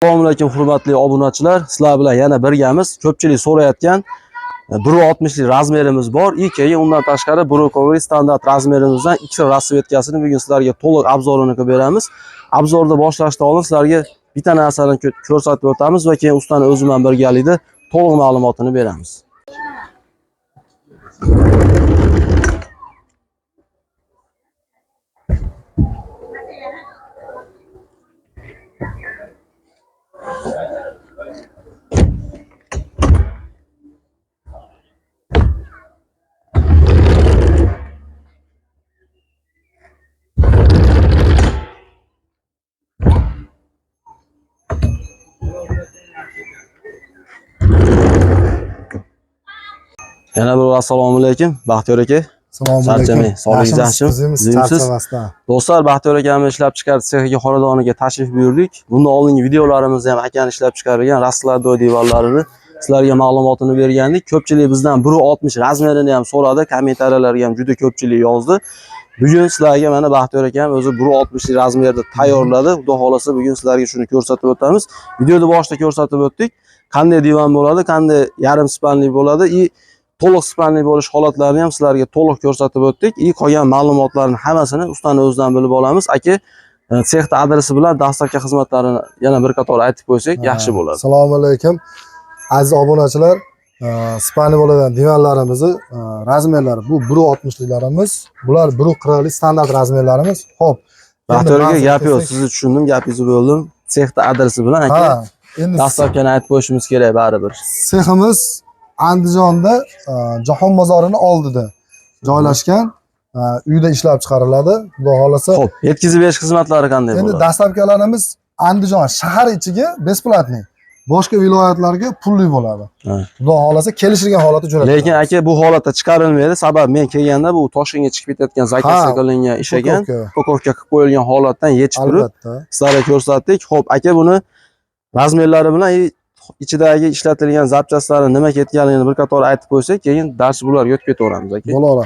Assalomu alaykum hurmatli obunachilar. Sizlar bilan yana birgamiz. Ko'pchilik so'rayotgan 1.60 lik razmerimiz bor. Keyin undan tashqari brokovli standart razmerimizdan ikkita rasvetkasini bugun sizlarga to'liq obzorini qilib beramiz. Obzorni boshlashdan oldin sizlarga bitta narsani ko'rsatib o'tamiz va keyin ustani o'zi bilan birgalikda to'liq ma'lumotini beramiz. Yana bir assalomu alaykum Baxtiyor aka. Assalomu alaykum. Sog'ligingiz yaxshimi? Do'stlar, Baxtiyor akamiz ishlab chiqarib sexiga xonadoniga tashrif buyurdik. Bundan oldingi videolarimizda ham akani ishlab chiqargan rastlardo divorlarini sizlarga ma'lumotini bergandik. Ko'pchilik bizdan 1.60 razmerini ham so'radi, kommentariyalarga ham juda ko'pchilik yozdi. Bugun sizlarga mana Baxtiyor akam o'zi 1.60 lik razmerda tayyorladi. Xudo xolasa bugun sizlarga shuni ko'rsatib o'tamiz. Videoda boshida ko'rsatib o'tdik. Qanday divan bo'ladi, qanday yarim spanli bo'ladi, to'liq spanli bo'lish holatlarini ham sizlarga to'liq ko'rsatib o'tdik. Qolgan ma'lumotlarni hammasini ustani o'zidan bilib olamiz. Aka, sexda adresi bilan dastlabki xizmatlarini yana bir qator aytib qo'ysak yaxshi bo'ladi. Assalomu alaykum. Aziz obunachilar, spanli bo'ladigan divanlarimizni razmerlari bu 1.60 liklarimiz. Bular 1.40 lik standart razmerlarimiz. Xo'p. Baxtiyor aka, gap yo'q, sizni tushundim, gapingizni bo'ldim. Sexda adresi bilan aka, endi dastlabkini aytib qo'yishimiz kerak baribir. Seximiz Andijonda Jahon bozorining oldida joylashgan, uyda ishlab chiqariladi. Xudo xolasa. Xo'p, yetkazib berish xizmatlari qanday bo'ladi? Endi dastlabkilarimiz Andijon shahar ichiga besplatniy, boshqa viloyatlarga pulli bo'ladi. Xudo xolasa kelishilgan holatda jo'natadi. Lekin aka, bu holatda chiqarilmaydi. Sababi men kelganda bu Toshkentga chiqib ketayotgan zakazga qilingan ish ekan, pokovka qilib qo'yilgan holatdan yechib turib sizlarga ko'rsatdik. Xo'p, aka, buni razmerlari bilan ichidagi ishlatilgan zapchastlari nima ketganligini bir qator aytib qo'ysak, keyin dars bularga o'tib ketaveramiz aka. Bo'ladi.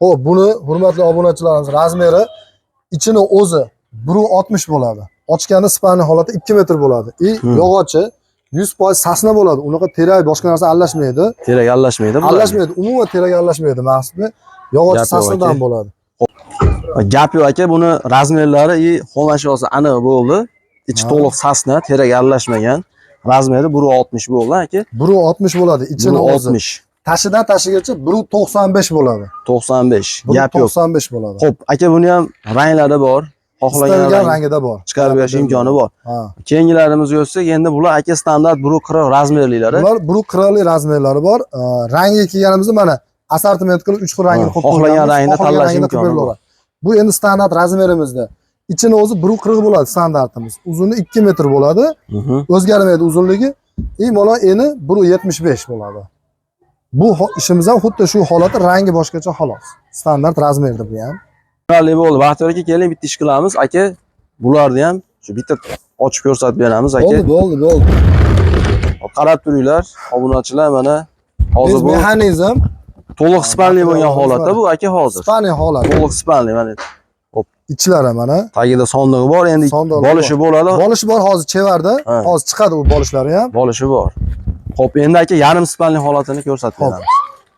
Xo'p, buni hurmatli obunachilarimiz, razmeri ichini o'zi 1.60 bo'ladi. Ochganda spanli holati 2 metr bo'ladi. Yog'ochi 100% sasna bo'ladi. Unaqa terak boshqa narsa aralashmaydi. Terak aralashmaydi. Aralashmaydi. Umuman terak aralashmaydi maqsadi. Yog'ochi sasnadan bo'ladi. Gap yo'q aka, buni razmerlari xomashyosi aniq bo'ldi. Ichi to'liq sasna, terak aralashmagan. Razmeri 1.60 bo'ldi aka. 1.60 bo'ladi. Ichini o'zi. Tashidan tashigacha 1.95 bo'ladi. 95. Gap yo'q. 95 bo'ladi. Xo'p, aka, buni ham ranglari bor. Xohlagan rangida bor. Chiqarib berish imkoni bor. Keyingilarimizga o'tsak, endi bular aka standart 1.40 razmerlilari. Bular 1.40 lik razmerlari bor. Rangiga kelganimizda mana assortiment qilib 3 xil rangini qo'yib qo'yamiz. Xohlagan rangni tanlash imkoni bor. Bu endi standart razmerimizda. İçini o'zi 1.40 bo'ladi standartimiz. Uzuni 2 metr bo'ladi. O'zgarmaydi uzunligi. Mana eni 1.75 bo'ladi. Bu ishimiz ham xuddi shu holatda, rangi boshqacha xolos. Standart razmerda bu ham. Qanday bo'ldi? Baxtiyor aka, keling bitta ish qilamiz aka. Bularni ham shu bitta ochib ko'rsatib beramiz aka. Bo'ldi. Qarab turinglar, obunachilar, mana hozir bu mexanizm to'liq spanli bo'lgan holatda bu aka hozir. Spanli holat. To'liq spanli mana. İçlari mana. Tagida sondig'i bor, endi bolishi bo'ladi. Bolishi bor hozir chevarda. Hozir chiqadi u bolishlari ham. Bolishi bor. Xo'p, endi aka yarim spanli holatini ko'rsatib beramiz.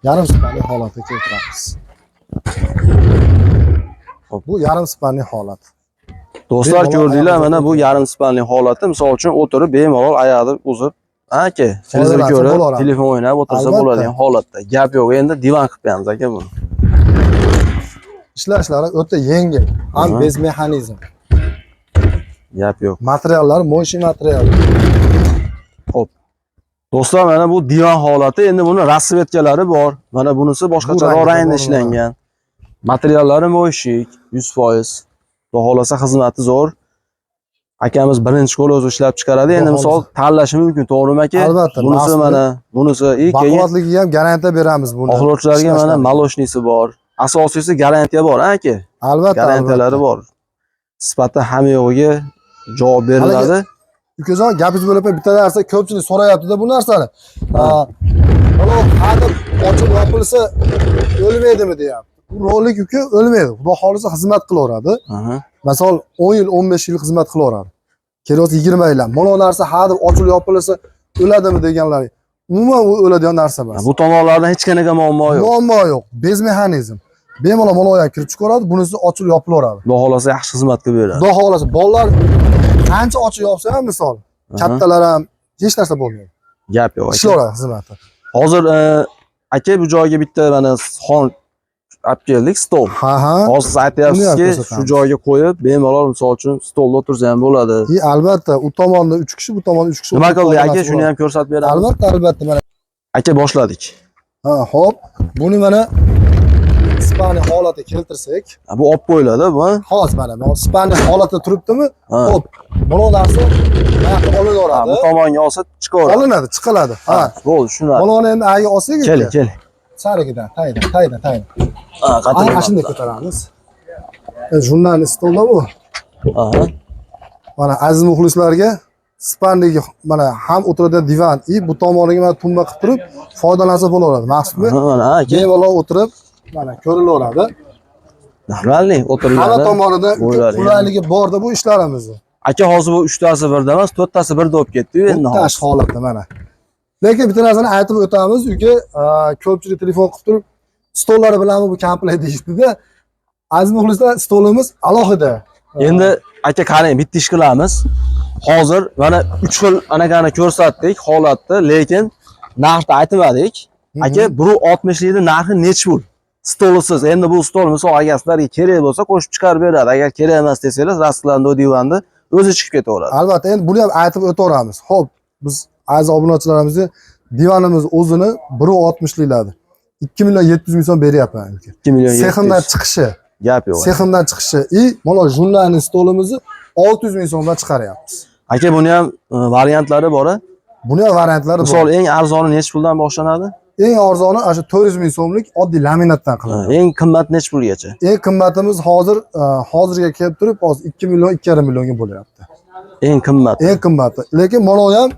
Yarim spanli holatga keltiramiz. Xo'p, bu yarim spanli holat. Do'stlar, ko'rdinglar, mana bu yarim spanli holati. Misol uchun o'tirib bemalol oyoqni uzib, aka, televizor ko'rib, telefon o'ynab o'tirsa bo'ladigan holatda. Gap yo'q, endi divan qilib beramiz aka buni. Ishlashlari o'ta yengil, ham bez mexanizm. Gap yo'q. Materiallar mo'shi material. Xo'p. Do'stlar, mana bu divan holati. Endi buni rasvetkalari bor. Mana bunisi boshqacha rangda ishlangan. Materiallari mo'shik, 100%. Xudo xolasa xizmati zo'r. Akamiz birinchi qo'l o'zi ishlab chiqaradi. Endi misol tanlashi mumkin, to'g'rimi aka? Albatta. Bunisi mana, bunisi baquvvatligiga ham garantiya beramiz buni. Oxirlovchilarga mana maloshnisi bor. Asosiysi garantiya bor, aka. Albatta. Garantiyalari bor. Sifati hamma yo'g'iga javob beriladi. Ukajon, gapingiz bo'lib bitta narsa ko'pchilik so'rayapti-da bu narsani. Hozir ochib yopilsa o'lmaydimi deyapti. Bu rolik uka o'lmaydi. Xudo xolisa xizmat qilaveradi. Masal 10 yil, 15 yil xizmat qilaveradi. Kelyapti 20 yillar. Mana bu narsa ha deb ochilib yopilsa o'ladimi deganlar. Umuman u o'ladigan narsa emas. Bu tomonlarda hech qanaqa muammo yo'q. Muammo yo'q. Bez mexanizm. Bemalol maloyan kirib chiqaradi, bunisi ochilib yopilaveradi. Xudo xolasa yaxshi xizmat qilib beradi. Xudo xolasa bolalar qancha ochib yopsa ham misol, kattalar ham hech narsa bo'lmaydi. Gap yo'q. Ishlayveradi xizmati. Hozir aka bu joyga bitta mana xon olib keldik, stol. Ha. Hozir siz aytyapsizki, shu joyga qo'yib, bemalol misol uchun stolda o'tirsa ham bo'ladi. Albatta, u tomonda 3 kishi, bu tomonda 3 kishi. Nima qildik aka? Shuni ham ko'rsatib beramiz. Albatta mana. Aka boshladik. Ha, xo'p. Buni mana Ispaniya holatiga keltirsak, Bu olib qo'yiladi bu. hozir mana Ispaniya holatida turibdimi? Xo'p. Buni narsa buyoqqa olinaveradi. Bu tomonga olsa chiqaveradi. Olinadi, chiqiladi. Ha. Bo'ldi, shunday. Buni endi ayga olsak, Keling. Sarigidan, taydan. Ha, Ana shunday ko'taramiz. Jurnalist stolda bu. Aha. Mana aziz muxlislarga Ispaniyaga mana ham o'tiradigan divan, bu tomoniga mana tumba qilib turib foydalansa bo'laveradi. Maqsadmi? Mana aka. Bemalol o'tirib mana ko'rilaveradi. Normalniy o'tiriladi. Hamma tomonida qulayligi borda bu ishlarimizni. Aka hozir bu 3 tasi birda emas, 4 tasi birda bo'lib ketdi-yu endi hozir. Tash holatda mana. Lekin bitta narsani aytib o'tamiz, uyga ko'pchilik telefon qilib turib, stollari bilanmi bu komplet deyishdi-da. Aziz muxlislar, stolimiz alohida. Endi aka qarang, bitta ish qilamiz. Hozir mana 3 xil anaqani ko'rsatdik holatda, lekin narxni aytmadik. Aka, 160 likni narxi necha pul? Stolisiz. Endi bu stol misol agar sizlarga kerak bo'lsa qo'shib chiqarib beradi. Agar kerak emas desangiz, rastlarni divanni o'zi chiqib ketaveradi. Albatta, endi buni ham aytib o'taveramiz. Xo'p, biz aziz obunachilarimizni divanimiz o'zini 160 liklardi. 2 million 700 ming so'm beryapman. 2 million 700. Seximdan chiqishi. Gap yo'q. Seximdan chiqishi. Mana jurnalning stolimizni 600 ming so'mdan chiqaryapmiz. Aka, buni ham variantlari bor-a? Buni ham variantlari bor. Misol eng arzoni necha puldan boshlanadi? Eng arzoni o'sha 400 ming so'mlik oddiy laminatdan qilinadi. Eng qimmat necha pulgacha? Eng qimmatimiz hozirga kelib turib, hozir 2 million 2,5 millionga bo'lyapti. Eng qimmat. Eng qimmati. Lekin mana u ham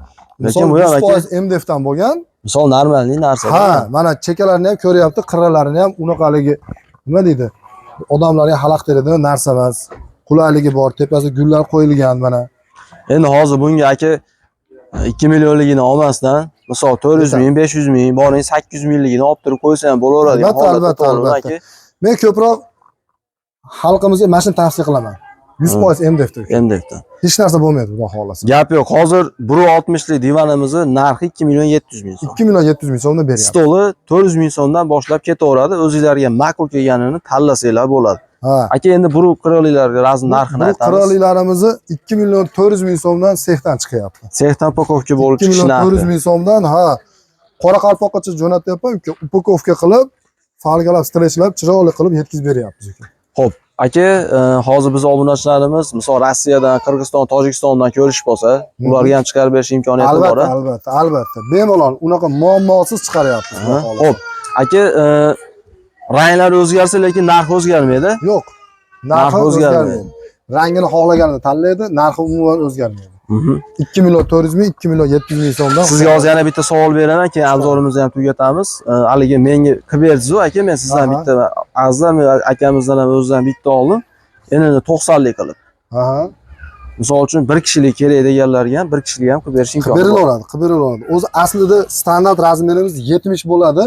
Lekin bu ham 100% MDFdan bo'lgan. Misol normalniy narsa. Ha, mana chekalarini ham ko'ryapti, qirralarini ham unaqaligi nima deydi? Odamlarga xalaqit beradigan narsa emas. Qulayligi bor, tepasiga gullar qo'yilgan mana. Endi hozir bunga aka 2 millionligini olmasdan, misol 400 ming, 500 ming, boring 800 mingligini olib turib qo'ysa ham bo'laveradi. Albatta. Men ko'proq xalqimizga mana shuni tavsiya qilaman. 100% MDFdan. MDFdan. Hech narsa bo'lmaydi, xudo xolasa. Gap yo'q. Hozir 160 lik divanimizni narxi 2 million 700 ming so'm. 2 million 700 ming so'mdan beryapti. Stoli 400 ming so'mdan boshlab ketaveradi. O'zingizlarga ma'qul kelganini tanlasanglar bo'ladi. Ha. Aka, endi bu qirolilarga razm narxini aytamiz. Bu qirolilarimizni 2 million 400 ming so'mdan sexdan chiqyapti. Sexdan upakovka bo'lib 2 chiqishi million narxi. 400 ming so'mdan, ha. Qoraqalpoqgacha jo'natyapman, upakovka qilib, falgalab, stretchlab, chiroyli qilib yetkazib beryapmiz. Xo'p, aka, hozir biz obunachilarimiz, misol Rossiyadan, Qirg'iziston, Tojikistondan ko'rishib qolsa, ularga ham chiqarib berish imkoniyati bor. Albatta. Bemalol, unaqa muammosiz chiqaryapmiz. Xo'p, aka, ranglar o'zgarsa, lekin narxi o'zgarmaydi. Yo'q. Narxi o'zgarmaydi. Rangini xohlaganini tanlaydi, narxi umuman o'zgarmaydi. 2 million 400 ming, 2 million 700 ming so'mdan. Sizga hozir yana bitta savol beraman, keyin obzorimizni ham tugatamiz. Haligi menga qilib bersiz-ku, aka, men sizdan bitta azizlar akamizdan ham o'zidan bitta oldim. Endi 90 lik qilib. Aha. Misol uchun 1 kishilik kerak deganlarga ham 1 kishilik ham qilib berish imkoni bor. Qilib berilaveradi. O'zi aslida standart razmerimiz 70 bo'ladi.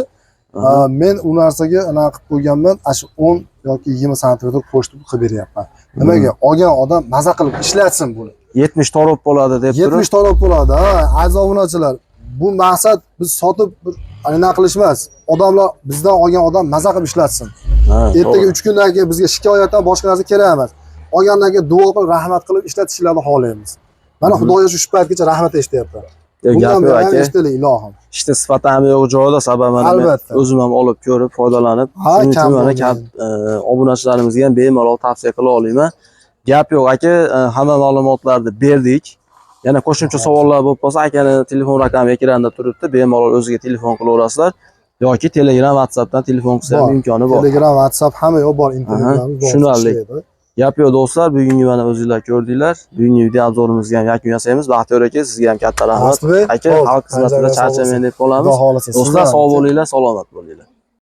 Men u narsaga anaqa qilib qo'yganman, shu 10 yoki 20 sm qo'shib qilib beryapman. Nimaga? Olgan odam maza qilib ishlatsin buni. 70 torob bo'ladi deb turib. 70 torob bo'ladi, ha. Aziz obunachilar, bu maqsad biz sotib anaqa qilish emas. Odamlar bizdan olgan odam maza qilib ishlatsin. Ertaga 3 kundan keyin bizga shikoyatdan boshqa narsa kerak emas. Olgandan keyin duo qilib, rahmat qilib ishlatishlarini xohlaymiz. Mana Xudoga shu paytgacha rahmat eshityapman. Gap yo'q aka. Eshitili ilohim. Ishda sifati ham yo'q joyida, sababi men o'zim ham olib ko'rib, foydalanib, shuning uchun mana obunachilarimizga ham bemalol tavsiya qila olaman. Gap yo'q aka, hamma ma'lumotlarni berdik. Yana qo'shimcha savollar bo'lib qolsa, akani telefon raqami ekranda turibdi, bemalol o'ziga telefon qilaverasizlar yoki Telegram, WhatsAppdan telefon qilsa ham imkoni bor. Telegram, WhatsApp hamma yo'q, bor, internetimiz bor. Tushunarli. Gap yo'q do'stlar, bugungi mana o'zingizlar ko'rdinglar. Bugungi video obzorimizga ham yakun yasaymiz. Baxtiyor aka, sizga ham katta rahmat. Aka, xalq xizmatida charchamayman deb qolamiz. Do'stlar, sog' bo'linglar, salomat bo'linglar.